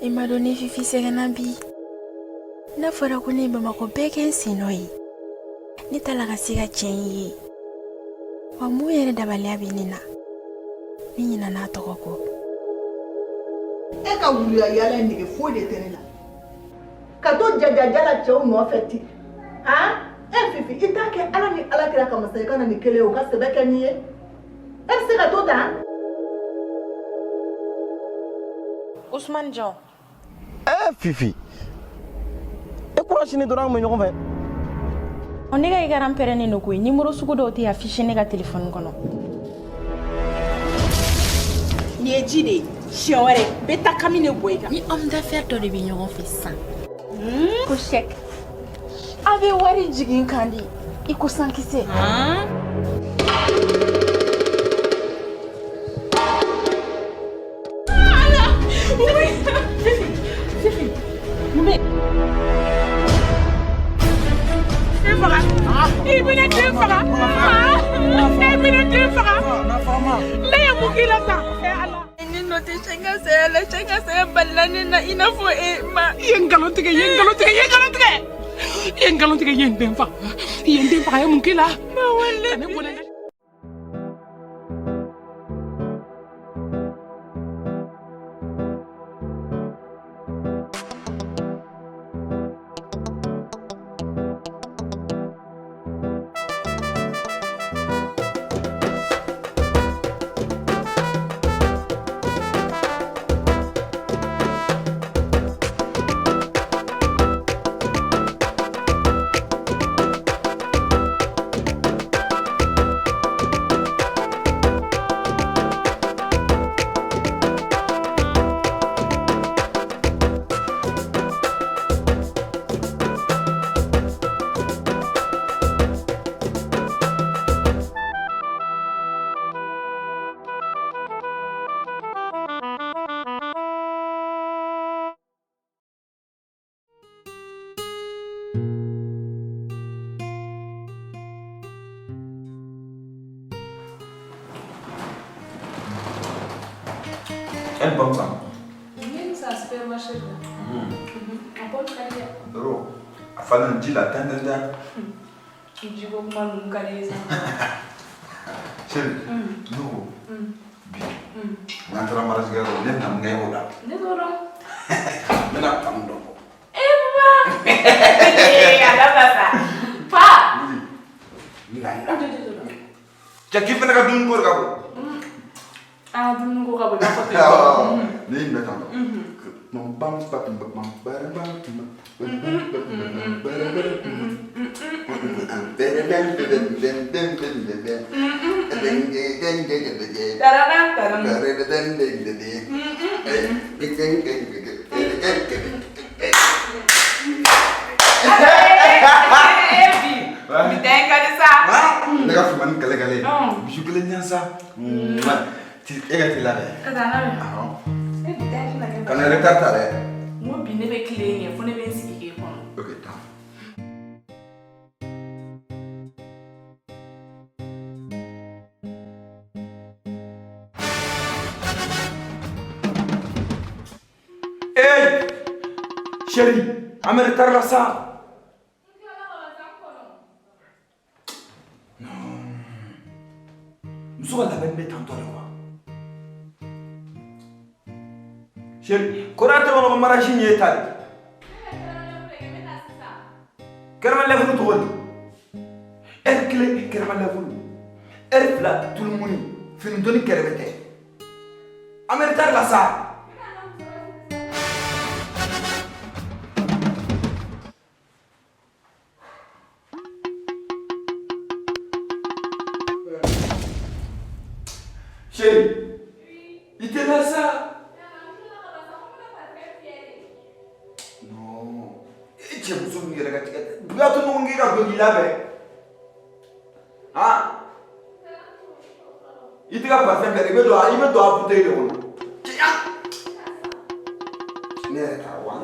I m'a donné Fifi Serenabi. N'a fɔra ko ne Bamako bɛɛ kɛ n sennɔ ye. Ne tala ka se ka tiɲɛ ye. Wa mun yɛrɛ dabaliya bɛ ne na. Ne ɲinɛ n'a tɔgɔ kɔ. E ka wuluya yala nege foyi de tɛ ne la. Ka to jajajala cɛw nɔfɛ ten. Han? Fifi, i t'a kɛ Ala ni Alakira kama sa i kana nin kelen ye o ka sɛbɛ kɛ nin ye. E bɛ se ka to tan? Ousmane John. Fifi. E kɔrɔsi ni dɔrɔn an bɛ ɲɔgɔn fɛ. Ne ka i garan pɛrɛnnen don koyi. Numéro sugu dɔw tɛ affiché ne ka téléphone kɔnɔ. Nin ye ji de ye. Siɲɛ wɛrɛ bɛ taa kami ne bɔ i kan. Ni homme d'affaires dɔ de bɛ ɲɔgɔn fɛ sisan. Ko chèque. A bɛ wari jigin kan di. I ko sankisɛ. Elle bombe ça. Ça supermarché là. A bon kariya. Bro, a fallen ji la tan. Ji ko kuma nun kariya sa. Chérie, nous. Bi. Nan tra maras garo, ne nam ngay woda. Ne doro. Ne na tam do. Papa. Ada papa. Pa. Ngai. Caki pena ka dun ko gabo. Dun ko ka ba ko. Ne ina tam. Non bam bam bam bam bam. Chérie, amène ta la ça. Non. Nous sommes à la même tantôt quoi. Chérie, comment tu vas me marier ni tali? Kerma level tout le elle clé kerma level. Elle fla tout le monde. Fin doni kerbete. Amène ta la ça. Chérie, il était là ça. Non. Et tu as besoin de regarder. Tu as tout le monde qui a besoin de là-bas. Ah. Il te a pas fait faire. Il me doit apporter le rôle. Tiens. Ne regarde pas.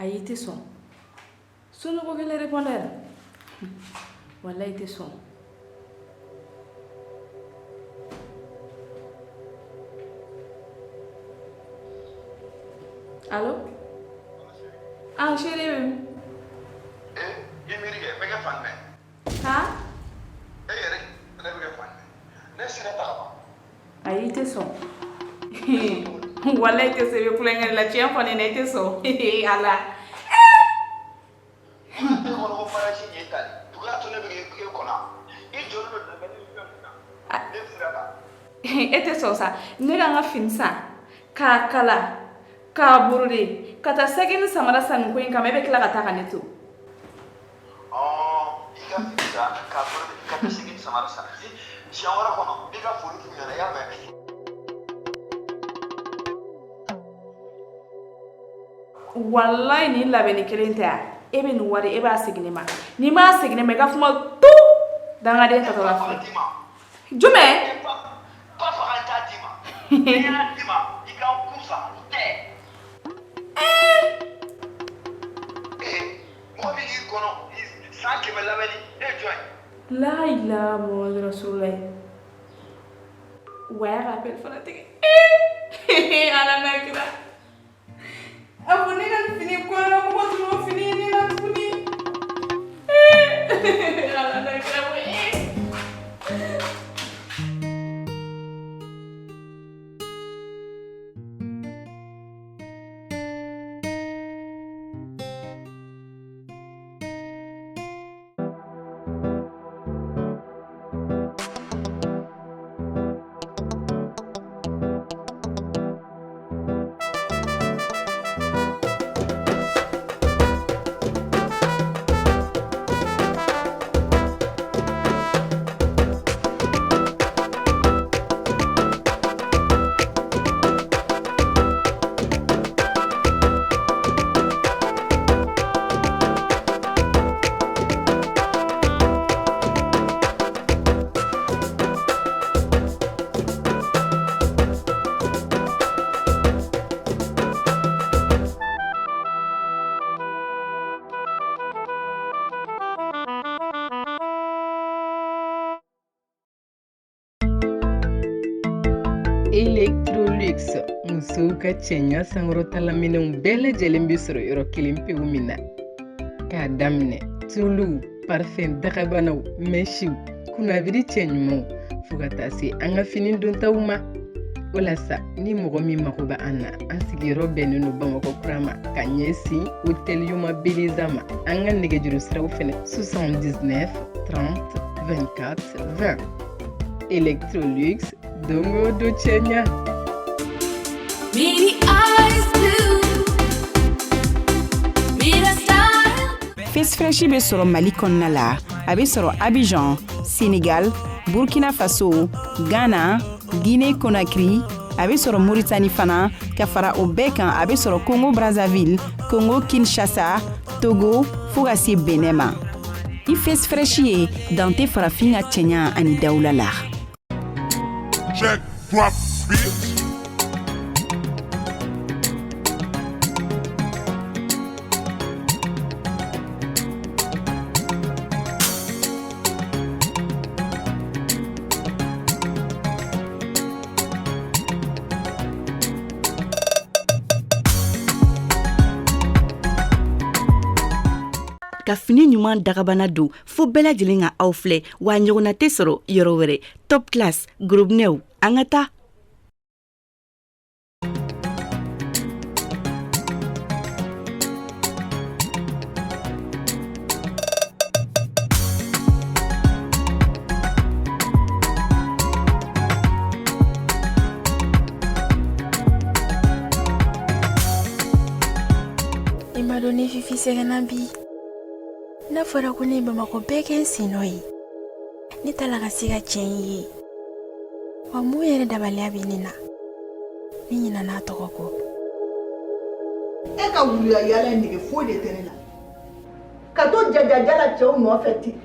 Aïe, t'es son. Son nouveau qu'elle répondait. Voilà, t'es son. Allô? Ah, chérie. Il m'a dit que je fan. Ha? Eric, je vais fan. Laisse-le pas. Aïe, t'es son. Voilà, t'es sérieux pour la tienne, pour les t'es son. Allah. Ete sosa nega nga finsa ka kala ka burudi kata segin samara san ko inka mebe kila kata kanetu ika finsa ka burudi kata segin samara san shawara kono diga furu kimya ya me wallahi ni labe ni kelenta ebe ni wari ebe asigni ma ni ma asigni me ga fuma tu danga den tatola fi jume La ilaha Muhammad Rasulullah. Where rappelle fanatique. Ala nakira. Abone na fini kwa na kwa tu fini ni na fini. Ala nakira we. Electrolux musow ka cɛɲa sankɔrɔtala minɛnw bɛɛ lajɛlen bɛ sɔrɔ yɔrɔ kelen pewu min na k'a daminɛ tuluw parfɛn dagabanaw mɛsiw kunnabiri cɛɲumanw fɔɔ ka taa se an ka fini dontaw ma walasa ni mɔgɔ min mago bɛ an na an sigiyɔrɔ bɛnnen don Bamakɔ kura ma ka ɲɛsin hôtel Yoma Beleza ma an ka nɛgɛjuru siraw fɛnɛ 79 30 24 20 Electrolux dongo do cɛɲa. Face Fresh be sɔrɔ Mali kɔnɔna la a be sɔrɔ Abidjan, Sénégal, Burkina Faso, Ghana, Guinée Conakry, a be sɔrɔ Mauritanie fana ka fara o bɛɛ kan a be sɔrɔ Congo Brazzaville, Congo Kinshasa, Togo fo ka se Benin ma. I Face Fresh ye dan tɛ farafin ka cɛɲa ani dawula la. Check, drop, bitch. Ka fini ɲuman dagabana don fo bɛɛ lajɛlen ka aw filɛ wa ɲɔgɔnna tɛ sɔrɔ yɔrɔ wɛrɛ. Top class groupe new an ka taa. I m'a donné Fifi sɛgɛnna bi. N'a fɔra ko ne Bamakɔ bɛɛ kɛ n sen nɔ ye ne tala ka se ka tiɲɛ ye wa mun yɛrɛ dabaliya bɛ ne na ne ɲinɛ n'a tɔgɔ kɔ. E ka wuliya yala nege foyi de tɛ ne la ka to jajajala cɛw nɔfɛ ten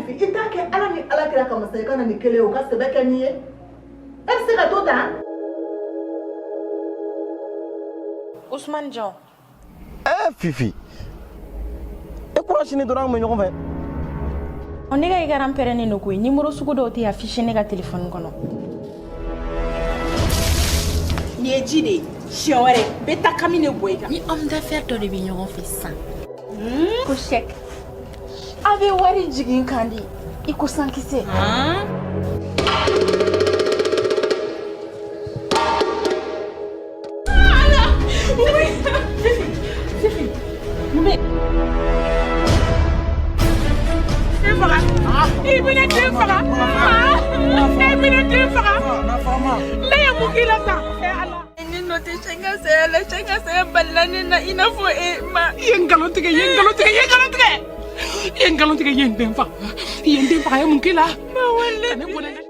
Fifi i t'a kɛ Ala ni Alakira kama sa i kana nin kelen o ka sɛbɛ kɛ nin ye e bɛ se ka to tan. Ousmane Diaw Fifi e courage ni dɔrɔn an bɛ ɲɔgɔn fɛ ne ka i garan pɛrɛnnen don koyi numéro sugu dɔw tɛ affiché ne ka téléphone kɔnɔ Ni ye ji de ye siɲɛ wɛrɛ bɛ taa kami ne bɔ i kan ni homme d'affaires dɔ de bɛ ɲɔgɔn fɛ sisan ko chèque a bɛ wari jigin kan di i ko sankisɛ saya balani na ina fo e ma yen galon tigɛ yen den fa ye mun k'i la ma wale